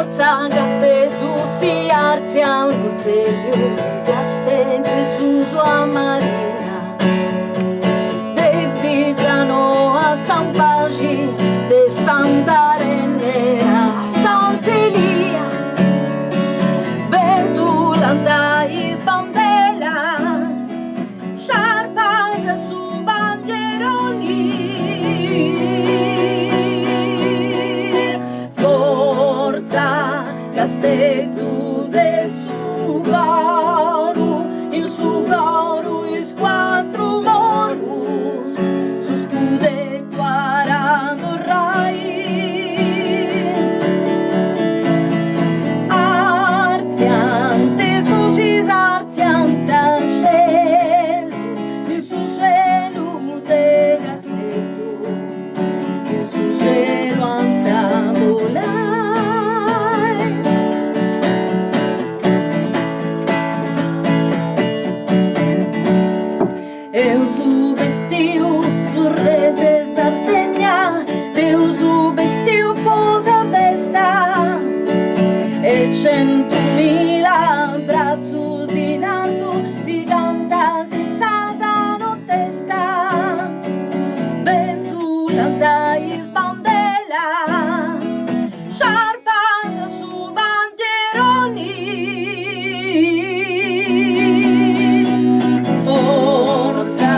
forța gaste dusi arția în buțeliu, gaste Gesù sua marina, de Bidrano a Stampagi, de Santa Renea a Sant'Elia, ventulantais bandelas, sciarpas su bandieroni, forza Castedu de Sugaru, il Sugaru is quattro morus, su scudetto arando rai. Arziantes vocis arzianta cielo, il su cielo de Castedu, il su cielo anda volare. Eu subestiu sul re de Sardegna, eu subestiu posa vesta, e 100.000 brazzos in alto si canta senza sano testa, ventulantais bandelas, sciarpas su bandieroni, forza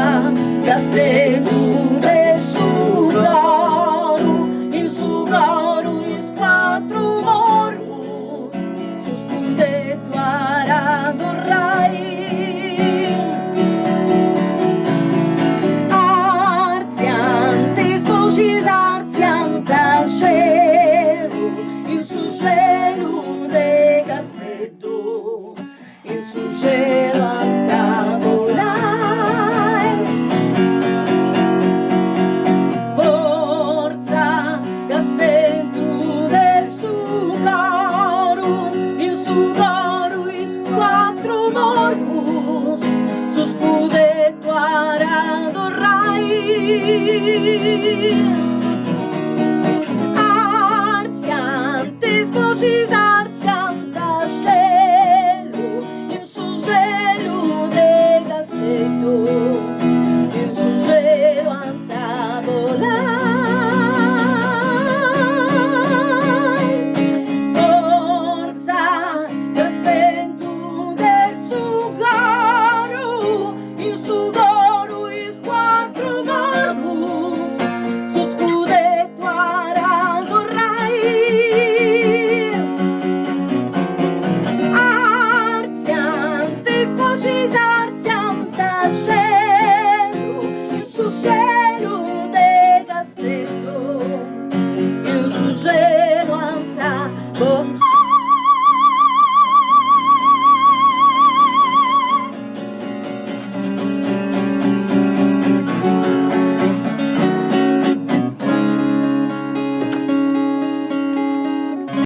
Castedu de Sugaru, il Sugaru is quattro morus, su scudetto arando rai. Arziantes vocis arzianta cielo, il su cielo de Castedu, il su cielo anda volare. Forza Castedu de Sugaru, il Sugaru is quattro morus, su scudetto arando rai. Arziantes vocis arzianta cielo, il su cielo de Castedu, il su cielo anda volare. Forza Castedu de Sugaru, il Sugaru is quattro morus, su scudetto arando rai. Arziantes vocis arzianta cielo, il su cielo de Castedu, il su cielo anda volare.